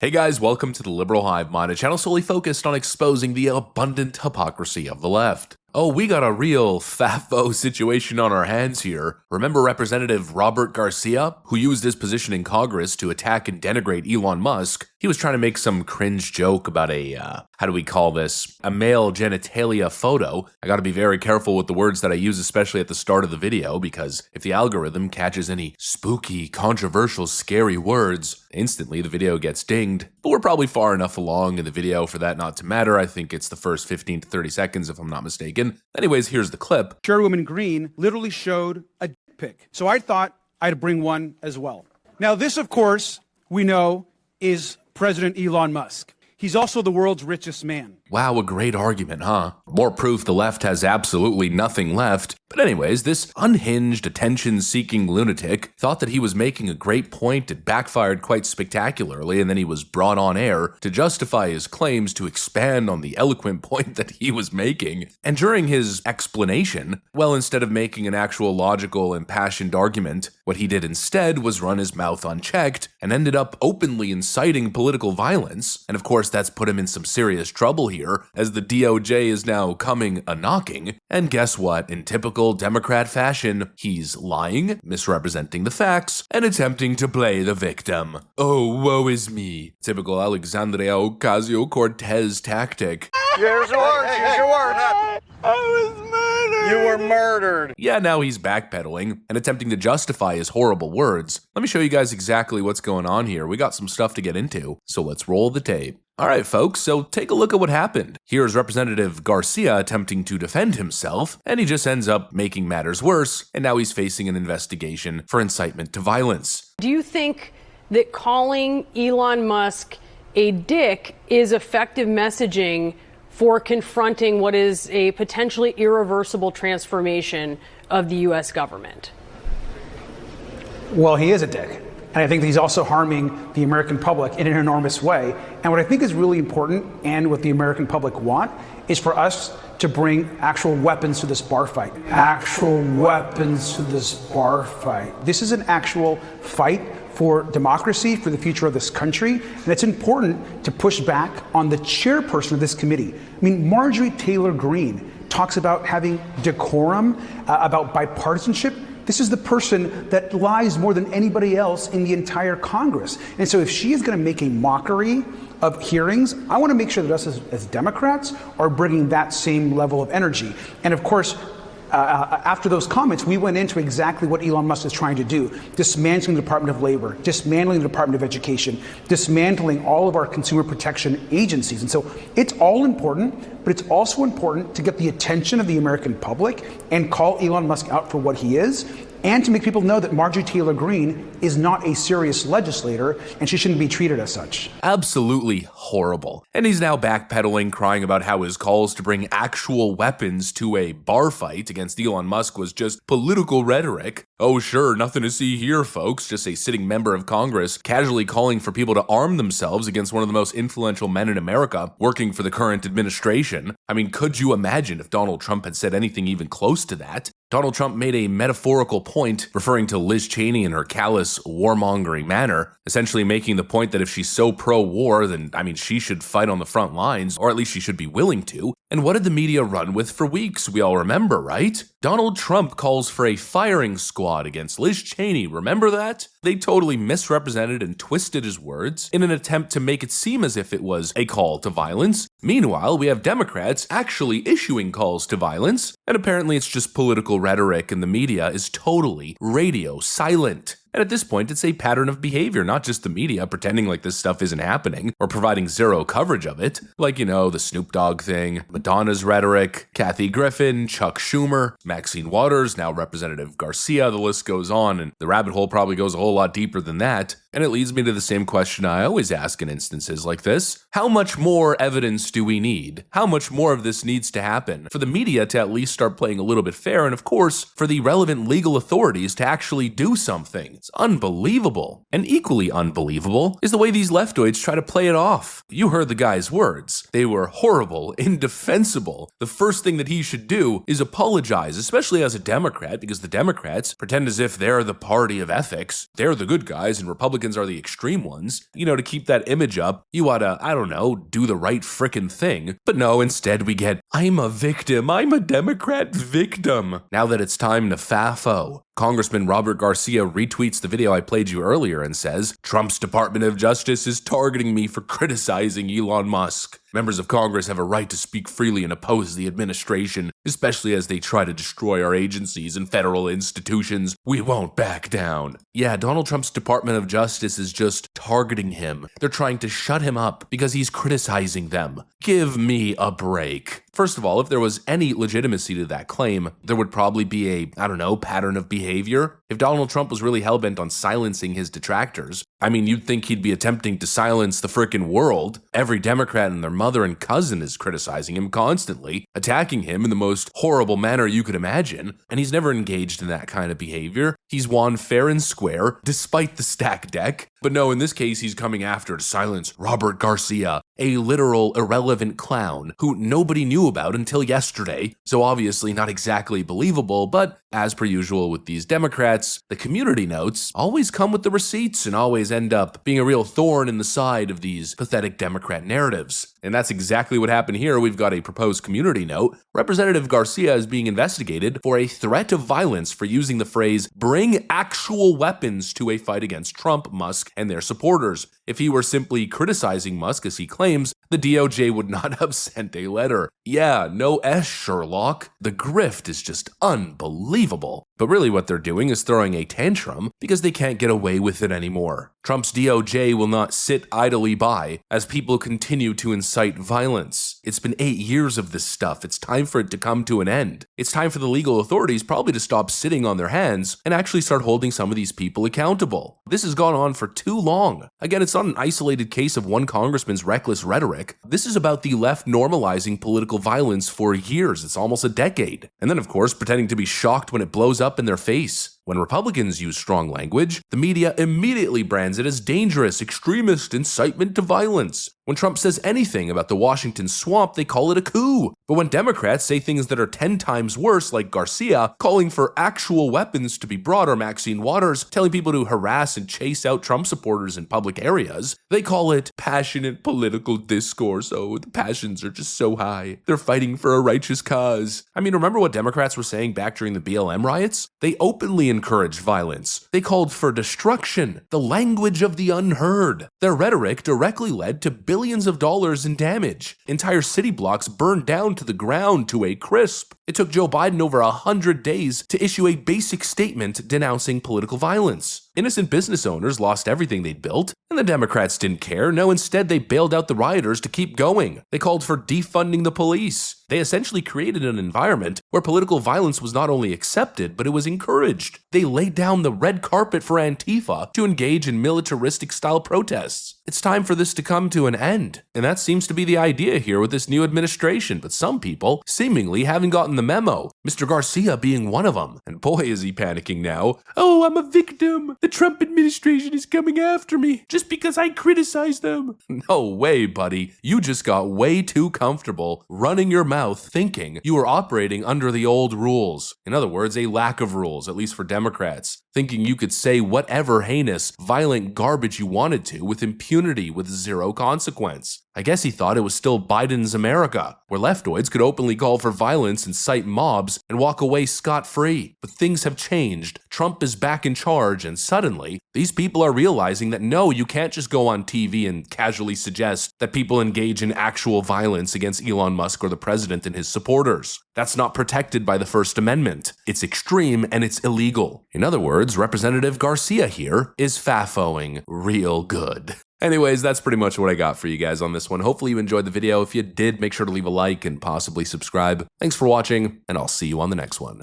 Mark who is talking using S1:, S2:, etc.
S1: Hey guys, welcome to the Liberal Hive Mind, a channel solely focused on exposing the abundant hypocrisy of the left. Oh, we got a real FAFO situation on our hands here. Remember Representative Robert Garcia, who used his position in Congress to attack and denigrate Elon Musk? He was trying to make some cringe joke about a, how do we call this? A male genitalia photo. I gotta be very careful with the words that I use, especially at the start of the video, because if the algorithm catches any spooky, controversial, scary words, instantly the video gets dinged. But we're probably far enough along in the video for that not to matter. I think it's the first 15 to 30 seconds if I'm not mistaken. Anyways, here's the clip.
S2: Chairwoman Green literally showed a dick pic. So I thought I'd bring one as well. Now this, of course, we know is President Elon Musk. He's also the world's richest man.
S1: Wow, a great argument, huh? More proof the left has absolutely nothing left. But anyways, this unhinged, attention-seeking lunatic thought that he was making a great point. It backfired quite spectacularly, and then he was brought on air to justify his claims to expand on the eloquent point that he was making. And during his explanation, well, instead of making an actual logical, impassioned argument, what he did instead was run his mouth unchecked and ended up openly inciting political violence. And of course, that's put him in some serious trouble here, as the DOJ is now coming a-knocking. And guess what? In typical Democrat fashion, he's lying, misrepresenting the facts, and attempting to play the victim. Oh, woe is me. Typical Alexandria Ocasio-Cortez tactic.
S3: Here's your words, here's your words.
S4: I was murdered.
S3: You were murdered.
S1: Yeah, now he's backpedaling and attempting to justify his horrible words. Let me show you guys exactly what's going on here. We got some stuff to get into, so let's roll the tape. Alright folks, so take a look at what happened. Here's Representative Garcia attempting to defend himself, and he just ends up making matters worse, and now he's facing an investigation for incitement to violence.
S5: Do you think that calling Elon Musk a dick is effective messaging for confronting what is a potentially irreversible transformation of the U.S. government?
S2: Well, he is a dick. And I think that he's also harming the American public in an enormous way. And what I think is really important, and what the American public want, is for us to bring actual weapons to this bar fight. Actual weapons to this bar fight. This is an actual fight for democracy, for the future of this country. And it's important to push back on the chairperson of this committee. I mean, Marjorie Taylor Greene talks about having decorum, about bipartisanship. This is the person that lies more than anybody else in the entire Congress. And so if she is going to make a mockery of hearings, I want to make sure that us as Democrats are bringing that same level of energy. And of course, after those comments, we went into exactly what Elon Musk is trying to do: dismantling the Department of Labor, dismantling the Department of Education, dismantling all of our consumer protection agencies. And so it's all important, but it's also important to get the attention of the American public and call Elon Musk out for what he is, and to make people know that Marjorie Taylor Greene is not a serious legislator and she shouldn't be treated as such.
S1: Absolutely horrible. And he's now backpedaling, crying about how his calls to bring actual weapons to a bar fight against Elon Musk was just political rhetoric. Oh sure, nothing to see here, folks. Just a sitting member of Congress casually calling for people to arm themselves against one of the most influential men in America working for the current administration. I mean, could you imagine if Donald Trump had said anything even close to that? Donald Trump made a metaphorical point referring to Liz Cheney in her callous, warmongering manner, essentially making the point that if she's so pro-war, then, she should fight on the front lines, or at least she should be willing to. And what did the media run with for weeks? We all remember, right? Donald Trump calls for a firing squad against Liz Cheney, remember that? They totally misrepresented and twisted his words in an attempt to make it seem as if it was a call to violence. Meanwhile, we have Democrats actually issuing calls to violence, and apparently it's just political rhetoric and the media is totally radio silent. And at this point, it's a pattern of behavior, not just the media pretending like this stuff isn't happening or providing zero coverage of it. Like, the Snoop Dogg thing, Madonna's rhetoric, Kathy Griffin, Chuck Schumer, Maxine Waters, now Representative Garcia, the list goes on, and the rabbit hole probably goes a whole lot deeper than that. And it leads me to the same question I always ask in instances like this. How much more evidence do we need? How much more of this needs to happen for the media to at least start playing a little bit fair, and of course, for the relevant legal authorities to actually do something? It's unbelievable. And equally unbelievable is the way these leftoids try to play it off. You heard the guy's words. They were horrible, indefensible. The first thing that he should do is apologize, especially as a Democrat, because the Democrats pretend as if they're the party of ethics. They're the good guys and Republicans are the extreme ones. You know, to keep that image up, you ought to, I don't know, do the right frickin' thing. But no, instead we get, I'm a victim. I'm a Democrat victim. Now that it's time to FAFO, Congressman Robert Garcia retweets the video I played you earlier and says, Trump's Department of Justice is targeting me for criticizing Elon Musk. Members of Congress have a right to speak freely and oppose the administration, especially as they try to destroy our agencies and federal institutions. We won't back down. Yeah, Donald Trump's Department of Justice is just targeting him. They're trying to shut him up because he's criticizing them. Give me a break. First of all, if there was any legitimacy to that claim, there would probably be a, I don't know, pattern of behavior. If Donald Trump was really hellbent on silencing his detractors, I mean, you'd think he'd be attempting to silence the frickin' world. Every Democrat and their mother and cousin is criticizing him constantly, attacking him in the most horrible manner you could imagine, and he's never engaged in that kind of behavior. He's won fair and square, despite the stack deck. But no, in this case, he's coming after to silence Robert Garcia, a literal irrelevant clown who nobody knew about until yesterday, so obviously not exactly believable, but as per usual with these Democrats, the community notes always come with the receipts and always end up being a real thorn in the side of these pathetic Democrat narratives. And that's exactly what happened here. We've got a proposed community note. Representative Garcia is being investigated for a threat of violence for using the phrase, bring actual weapons to a fight against Trump, Musk, and their supporters. If he were simply criticizing Musk as he claims, the DOJ would not have sent a letter. Yeah, no S, Sherlock. The grift is just unbelievable. But really what they're doing is throwing a tantrum because they can't get away with it anymore. Trump's DOJ will not sit idly by as people continue to incite violence. It's been 8 years of this stuff. It's time for it to come to an end. It's time for the legal authorities probably to stop sitting on their hands and actually start holding some of these people accountable. This has gone on for too long. Again, it's not an isolated case of one congressman's reckless rhetoric. This is about the left normalizing political violence for years. It's almost a decade. And then, of course, pretending to be shocked when it blows up in their face. When Republicans use strong language, the media immediately brands it as dangerous, extremist, incitement to violence. When Trump says anything about the Washington swamp, they call it a coup. But when Democrats say things that are 10 times worse, like Garcia, calling for actual weapons to be brought, or Maxine Waters telling people to harass and chase out Trump supporters in public areas, they call it passionate political discourse. Oh, the passions are just so high. They're fighting for a righteous cause. I mean, remember what Democrats were saying back during the BLM riots? They openly encouraged violence. They called for destruction, the language of the unheard. Their rhetoric directly led to billions of dollars in damage. Entire city blocks burned down to the ground to a crisp. It took Joe Biden over 100 days to issue a basic statement denouncing political violence. Innocent business owners lost everything they'd built, and the Democrats didn't care. No, instead they bailed out the rioters to keep going. They called for defunding the police. They essentially created an environment where political violence was not only accepted, but it was encouraged. They laid down the red carpet for Antifa to engage in militaristic-style protests. It's time for this to come to an end. And that seems to be the idea here with this new administration, but some people seemingly haven't gotten the memo. Mr. Garcia being one of them. And boy, is he panicking now. Oh, I'm a victim. The Trump administration is coming after me just because I criticize them. No way, buddy. You just got way too comfortable running your mouth thinking you were operating under the old rules. In other words, a lack of rules, at least for Democrats. Thinking you could say whatever heinous, violent garbage you wanted to with impunity with zero consequence. I guess he thought it was still Biden's America, where leftoids could openly call for violence, incite mobs, and walk away scot-free. But things have changed. Trump is back in charge, and suddenly, these people are realizing that no, you can't just go on TV and casually suggest that people engage in actual violence against Elon Musk or the president and his supporters. That's not protected by the First Amendment. It's extreme and it's illegal. In other words, Representative Garcia here is FAFOing real good. Anyways, that's pretty much what I got for you guys on this one. Hopefully you enjoyed the video. If you did, make sure to leave a like and possibly subscribe. Thanks for watching, and I'll see you on the next one.